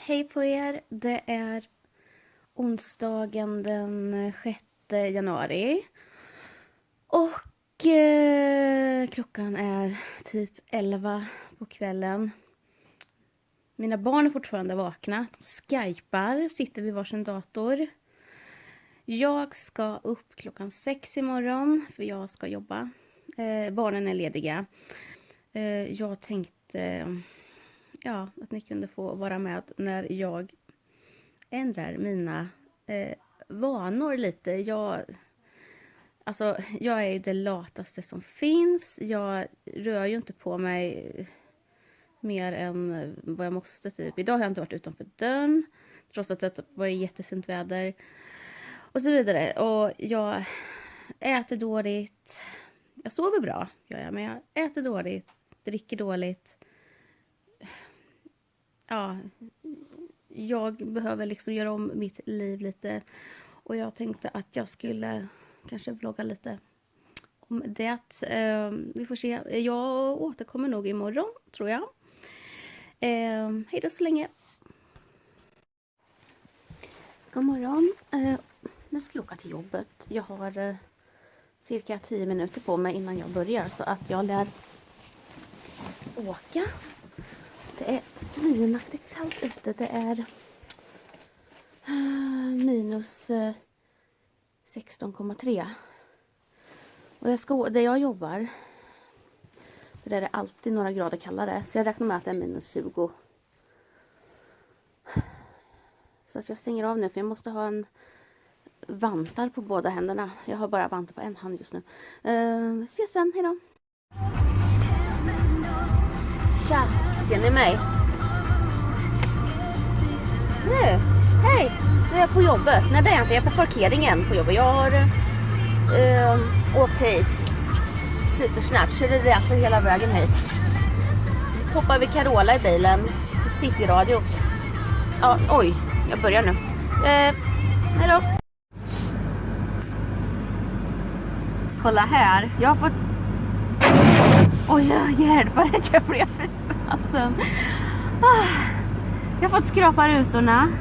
Hej på er, det är onsdagen den 6 januari och klockan är typ 11 på kvällen. Mina barn är fortfarande vakna, de skypar, sitter vid varsin dator. Jag ska upp klockan 6 imorgon för jag ska jobba. Barnen är lediga. Jag tänkte att ni kunde få vara med när jag ändrar mina vanor lite. Jag är ju det lataste som finns. Jag rör ju inte på mig mer än vad jag måste typ. Idag har jag inte varit utanför dörren trots att det var jättefint väder och så vidare. Och jag äter dåligt. Jag sover bra, gör jag, men jag äter dåligt, dricker dåligt. Ja, jag behöver liksom göra om mitt liv lite. Och jag tänkte att jag skulle kanske vlogga lite om det. Vi får se. Jag återkommer nog imorgon, tror jag. Hej då så länge. God morgon. Nu ska jag åka till jobbet. Jag har cirka 10 minuter på mig innan jag börjar. Så att jag lär åka. Det är svinaktigt kallt ute. Det är minus 16,3. Och där jag jobbar, där är det alltid några grader kallare. Så jag räknar med att det är minus 20. Så att jag stänger av nu för jag måste ha en vantar på båda händerna. Jag har bara vantar på en hand just nu. Ses sen, hejdå. Tja, ser ni mig? Nu, hej! Nu är jag på jobbet. Nej, det är jag inte. Jag är på parkeringen på jobbet. Jag har åkt hit supersnabbt. Så det reser hela vägen hit. Hoppar vi Carola i bilen. Cityradio. Ja, oj. Jag börjar nu. Hej då. Kolla här. Jag har fått... Oj, jag hjälper att jag blev för fasen. Jag har fått skrapa rutorna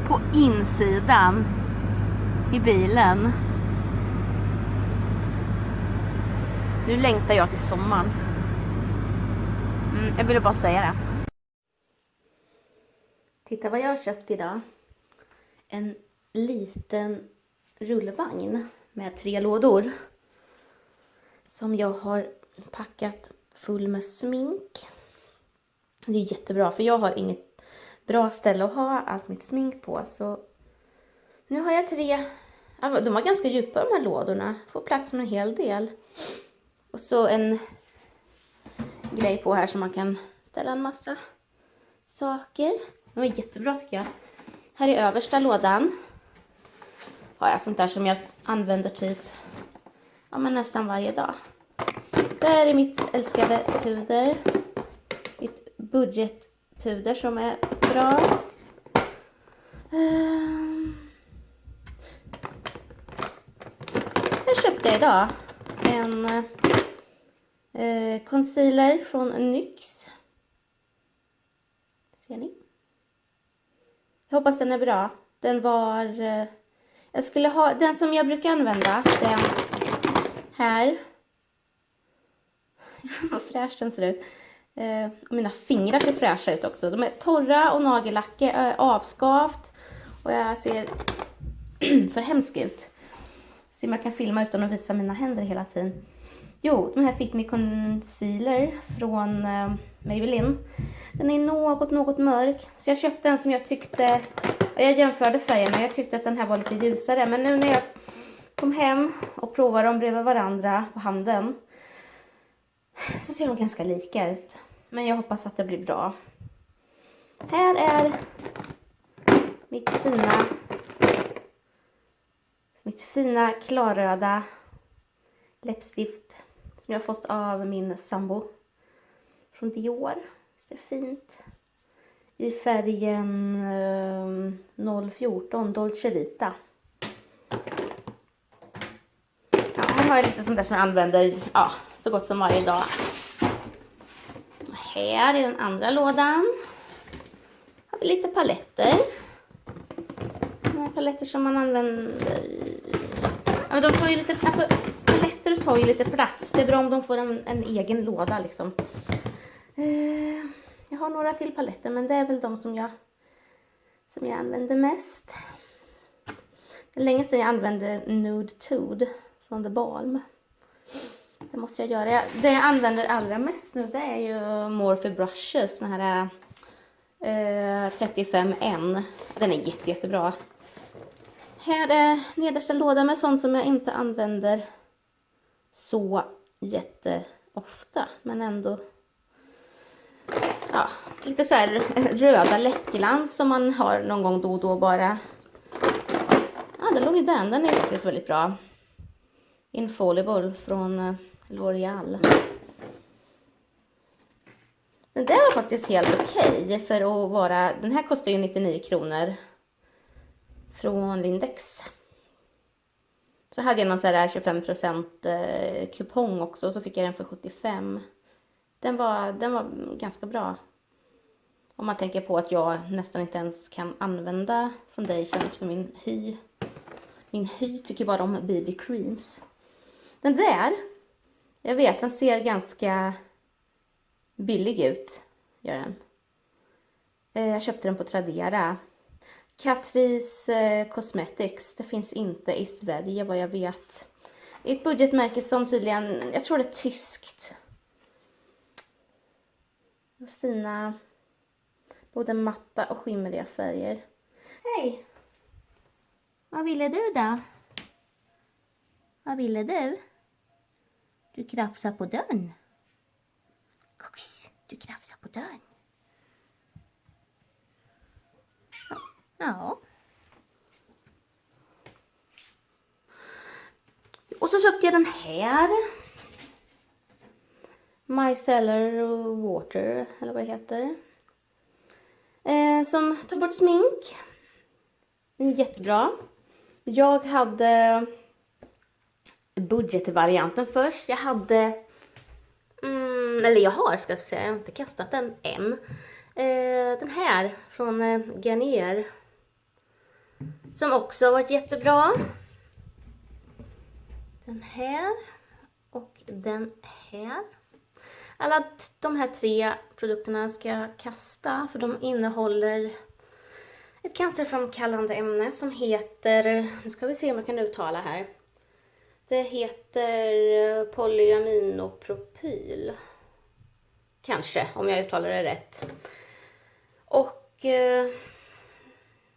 på insidan i bilen. Nu längtar jag till sommaren. Jag ville bara säga det. Titta vad jag har köpt idag. En liten rullvagn med 3 lådor. Som jag har packat full med smink. Det är jättebra för jag har inget bra ställe att ha allt mitt smink på. Så nu har jag 3. De var ganska djupa de här lådorna. Får plats med en hel del. Och så en grej på här som man kan ställa en massa saker. De är jättebra tycker jag. Här i översta lådan har jag sånt där som jag använder typ nästan varje dag. Där är mitt älskade puder. Mitt budgetpuder som är bra. Jag köpte idag en concealer från NYX. Ser ni? Jag hoppas den är bra. Den var... jag skulle ha den som jag brukar använda. Den här. Vad fräsch den ser ut. Mina fingrar ser fräscha ut också. De är torra och nagellacket är avskavt. Och jag ser för hemskt ut. Se om jag kan filma utan att visa mina händer hela tiden. Jo, de här Fit Me Concealer från Maybelline. Den är något mörk. Så jag köpte en som jag tyckte... Jag jämförde färgerna. Jag tyckte att den här var lite ljusare. Men nu när jag kom hem och provade dem bredvid varandra på handen. Så ser de ganska lika ut. Men jag hoppas att det blir bra. Här är mitt fina klarröda läppstift. Som jag har fått av min sambo. Från Dior. Det är fint. I färgen 014 Dolce Vita. Ja, här har jag lite sånt där som jag använder så gott som varje dag. Och här i den andra lådan har lite paletter. Paletter som man använder. Ja, men de tar ju lite, alltså paletter tar ju lite plats. Det är bra om de får en egen låda liksom. Jag har några till paletter, men det är väl de som jag använder mest. Det är länge sedan jag använde Nude Toad från The Balm. Det måste jag göra. Det jag använder allra mest nu, det är ju Morphe Brushes, den här 35N. Den är jättebra. Här är nedersta lådan med sånt som jag inte använder så jätteofta, men ändå ja, lite så här röda läppglans som man har någon gång då och då bara. Ja, det låg ju den är faktiskt väldigt bra. Infallible från L'Oreal. Den där var faktiskt helt okej för att vara, den här kostar ju 99 kronor från Lindex. Så hade jag någon så här 25% kupong också, så fick jag den för 75. Den var ganska bra. Om man tänker på att jag nästan inte ens kan använda foundations för min hy. Min hy tycker bara om BB creams. Den där, jag vet, den ser ganska billig ut, gör den. Jag köpte den på Tradera. Catrice Cosmetics, det finns inte i Sverige vad jag vet. Det är ett budgetmärke som tydligen, jag tror det är tyskt. Fina, både matta och skimriga färger. Hej! Vad ville du då? Vad ville du? Du krafsar på dörren. Du krafsar på dörren. Ja. Och så köpte jag den här. Micellar Water, eller vad det heter. Som tar bort smink. Den är jättebra. Jag hade budgetvarianten först. Jag hade, eller jag har, ska jag säga, jag har inte kastat den än. Den här från Garnier. Som också har varit jättebra. Den här och den här. Alla de här 3 produkterna ska jag kasta, för de innehåller ett cancerframkallande ämne som heter, nu ska vi se om jag kan uttala här. Det heter polyaminopropyl. Kanske, om jag uttalar det rätt. Och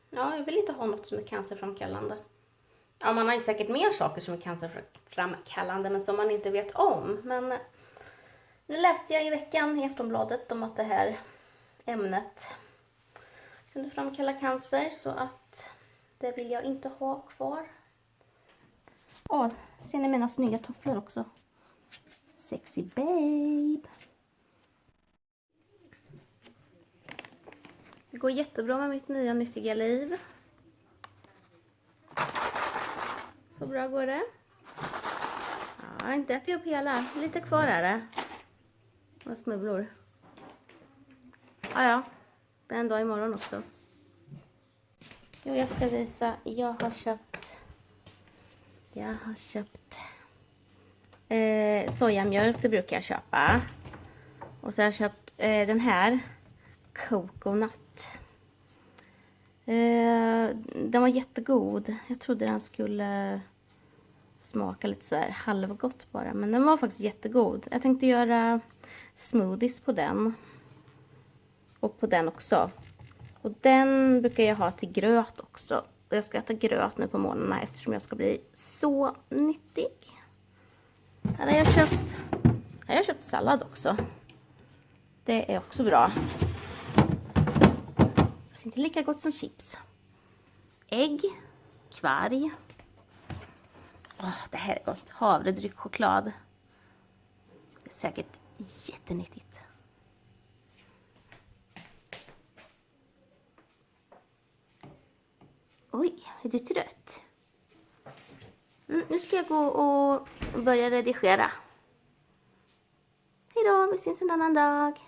ja, jag vill inte ha något som är cancerframkallande. Ja, man har ju säkert mer saker som är cancerframkallande, men som man inte vet om. Men nu läste jag i veckan i Aftonbladet om att det här ämnet kunde framkalla cancer, så att det vill jag inte ha kvar. Åh, ser ni mina snygga tofflor också? Sexy babe. Det går jättebra med mitt nya nyttiga liv. Så bra går det. Ja, inte ätit upp hela. Lite kvar är det. Och smulor. Ja, det är en dag imorgon också. Jo, jag ska visa. Jag har köpt sojamjölk, det brukar jag köpa. Och så har jag köpt den här coconut. Den var jättegod. Jag trodde den skulle smaka lite så här halvgott bara, men den var faktiskt jättegod. Jag tänkte göra smoothies på den. Och på den också. Och den brukar jag ha till gröt också. Och jag ska äta gröt nu på morgnarna eftersom jag ska bli så nyttig. Här har jag köpt sallad också. Det är också bra. Det är inte lika gott som chips. Ägg, kvarg. Det här är gott. Havredryck, choklad. Det är säkert jättenyttigt. Oj, är du trött? Nu ska jag gå och börja redigera. Hej då, vi syns en annan dag.